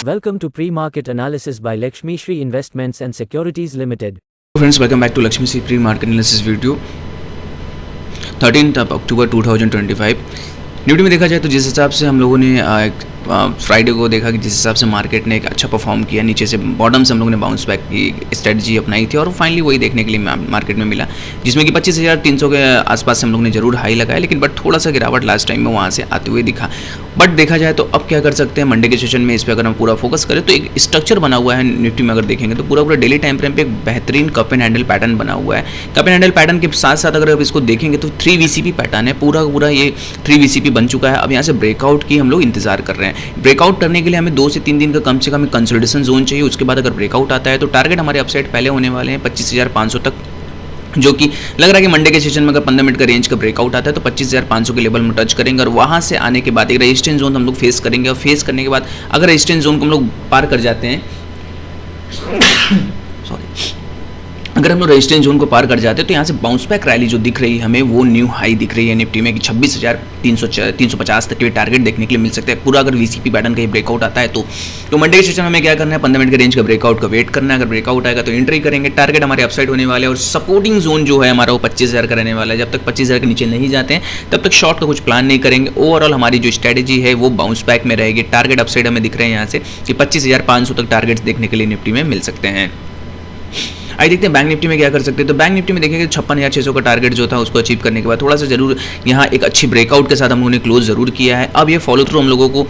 Welcome to Pre-Market Analysis by Lakshmi Shri Investments and Securities Limited. Friends, welcome back to Lakshmi Shri Pre-Market Analysis video. 13th October 2025 Nifty में देखा जाए तो जिस हिसाब से हम लोगों ने फ्राइडे को देखा कि जिस हिसाब से मार्केट ने एक अच्छा परफॉर्म किया, नीचे से बॉटम से हम लोगों ने बाउंस बैक की स्ट्रेटजी अपनाई थी और फाइनली वही देखने के लिए मार्केट में मिला, जिसमें कि 25,300 के आसपास से हम लोगों ने जरूर हाई लगाया, लेकिन बट थोड़ा सा गिरावट लास्ट टाइम में वहाँ से आते हुए दिखा। बट देखा जाए तो अब क्या कर सकते हैं मंडे के सेशन में, इस पर अगर हम पूरा फोकस करें तो एक स्ट्रक्चर बना हुआ है निफ्टी में। अगर देखेंगे तो पूरा डेली टाइम फ्रेम पे एक बेहतरीन कप एंड हैंडल पैटर्न बना हुआ है। कप एंड हैंडल पैटर्न के साथ साथ अगर इसको देखेंगे तो 3 VCP पैटर्न है, पूरा ये 3 VCP बन चुका है। अब यहाँ से ब्रेकआउट की हम लोग इंतजार कर रहे हैं। ब्रेकआउट करने के लिए हमें 2 से 3 दिन का कम से कम कंसोलिडेशन जोन चाहिए। उसके बाद अगर ब्रेकआउट आता है तो टारगेट हमारे अपसाइड पहले होने वाले हैं 25,500 तक, जो कि लग रहा है कि मंडे के सेशन में अगर 15 मिनट का रेंज का ब्रेकआउट आता है तो 25,500 के लेवल में टच करेंगे और वहाँ से आने के बाद एक रेजिस्टेंस जोन हम लोग फेस करेंगे और फेस करने के बाद अगर रेजिस्टेंस जोन को हम लोग पार कर जाते हैं अगर हम लोग रेजिस्टेंस जोन को पार कर जाते हैं तो यहाँ से बाउंस बैक रैली जो दिख रही है हमें, वो न्यू हाई दिख रही है निफ्टी में कि 26,350 तक के टारगेट देखने के लिए मिल सकते हैं। पूरा अगर VCP पैटर्न का ही ब्रेकआउट आता है तो मंडे के सेशन में क्या करना है, 15 मिनट के रेंज का ब्रेकआउट का वेट करना है। अगर ब्रेकआउट आएगा तो एंट्री करेंगे, टारगेट हमारे अपसाइड होने वाले हैं और सपोर्टिंग जोन जो है हमारा वो 25,000 का रहने वाला है। जब तक 25,000 के नीचे नहीं जाते हैं तब तक शॉर्ट का कुछ प्लान नहीं करेंगे। ओवरऑल हमारी जो स्ट्रैटेजी है वो बाउंस बैक में रहेगी। टारगेट अपसाइड हमें दिख रहे हैं यहाँ से कि 25,500 तक टारगेट्स देखने के लिए निफ्टी में मिल सकते हैं। आइए देखते हैं बैंक निफ्टी में क्या कर सकते हैं। तो बैंक निफ्टी में देखेंगे 56,600 का टारगेट जो था उसको अचीव करने के बाद थोड़ा सा जरूर यहाँ एक अच्छी ब्रेकआउट के साथ हम लोगों ने क्लोज जरूर किया है। अब ये फॉलो थ्रू हम लोगों को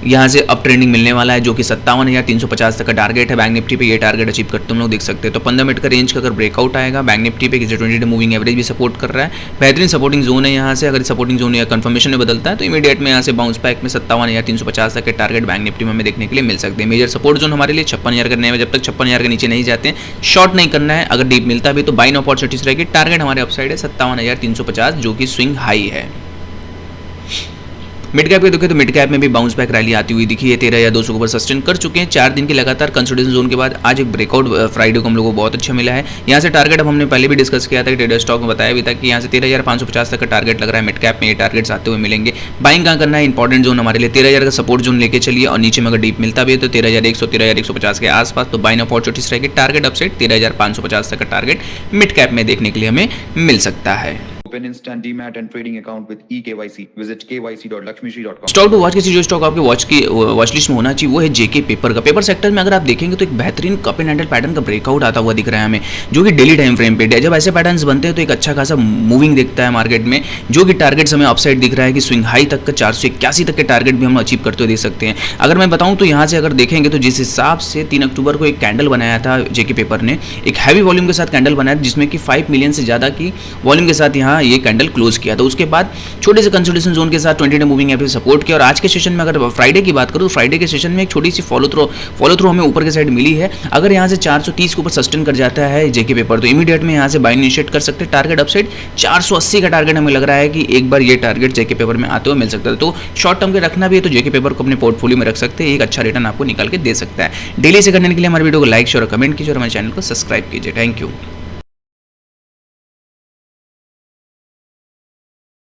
यहाँ से अप ट्रेंडिंग मिलने वाला है, जो कि 57,350 तक का टारगेट है बैंक निफ्टी पे। ये टारगेट अचीव करते हम लोग देख सकते हैं। तो 15 मिनट का रेंज का अगर ब्रेकआउट आएगा बैंक निफ्टी पे, किसी 20 डे मूविंग एवरेज भी सपोर्ट कर रहा है, बेहतरीन सपोर्टिंग जोन है। यहाँ से अगर सपोर्टिंग जोन या कंफर्मेशन में बदलता है तो इमीडिएट में यहाँ से बाउंस बैक में 57,350 तक के टारगेट बैंक निफ्टी में हमें देखने के लिए मिल सकते हैं। मेजर सपोर्ट जोन हमारे लिए 56,000 करने में, जब तक 56,000 के नीचे नहीं जाते हैं शॉर्ट नहीं करना है। अगर डीप मिलता भी तो बाइंग अपॉर्चुनिटीज रहेगी। टारगेट हमारे अपसाइड है 57,350, जो कि स्विंग हाई है। मिड कैप पे देखें तो मिड कैप में भी बाउंस बैक रैली आती हुई दिखी है। 13,200 के ऊपर सस्टेन कर चुके हैं 4 दिन के लगातार कंसोलिडेशन जोन के बाद। आज एक ब्रेकआउट फ्राइडे को हम लोगों को बहुत अच्छा मिला है। यहाँ से टारगेट अब हमने पहले भी डिस्कस किया था कि ट्रेडर स्टॉक में बताया भी था कि यहाँ से 13,550 तक का टारगेट लग रहा है। मिड कैप में ये टारगेट्स आते हुए मिलेंगे। बाइंग कहाँ करना है, इंपॉर्टेंट जोन हमारे लिए 13,000 का सपोर्ट जोन लेके चलिए और नीचे में अगर डीप मिलता भी है तो 13,100 13,150 के आसपास तो बाइंग अपॉर्चुनिटीज रहेगी। टारगेट अपसाइड 13,550 तक का टारगेट मिड कैप में देखने के लिए हमें मिल सकता है। Open instant demat and trading account with eKYC. Visit kyc.lakshmishri.com. Stock to watch की जो स्टॉक आपके वॉच लिस्ट में होना चाहिए वो है जेके पेपर का। पेपर सेक्टर में अगर आप देखेंगे तो एक बेहतरीन कप एंड हैंडल पैटर्न का ब्रेकआउट आता हुआ दिख रहा है हमें, जो कि डेली टाइम फ्रेम पे। जब ऐसे पैटर्न्स बनते हैं तो एक अच्छा खासा मूविंग दिखता है मार्केट में, जो कि टारगेट्स हमें अपसाइड दिख रहा है कि स्विंग हाई तक का 481 तक के टारगेट भी हम अचीव करते हुए देख सकते हैं। अगर मैं बताऊं तो यहाँ से अगर देखेंगे तो जिस हिसाब से 3 अक्टूबर को एक कैंडल बनाया था जेके पेपर ने, एक हैवी वॉल्यूम के साथ कैंडल बनाया जिसमें कि 5 मिलियन से ज़्यादा की वॉल्यूम के साथ यहाँ ये कैंडल क्लोज किया था। उसके बाद छोटे से कंसोलिडेशन जोन के साथ 20 डे मूविंग एवरेज सपोर्ट किया और आज के सेशन में अगर फ्राइडे की बात करूं तो फ्राइडे के सेशन में एक छोटी सी फॉलो थ्रू हमें ऊपर के साइड मिली है। अगर यहाँ से 430 के ऊपर सस्टेन कर जाता है जेके पेपर तो इमीडिएट में यहाँ से बाइंग इनिशिएट कर सकते हैं। टारगेट अपसाइड 480 का टारगेट हमें लग रहा है कि एक बार ये टारगेट जेके पेपर में आते हुए मिल सकता है। तो शॉर्ट टर्म के रखना भी है तो जेके पेपर को अपने पोर्टफोलियो में रख सकते हैं, एक अच्छा रिटर्न आपको निकाल के दे सकता है। डेली से करने के लिए हमारे वीडियो को लाइक शेयर और कमेंट कीजिए और हमारे चैनल को सब्सक्राइब कीजिए। Thank you.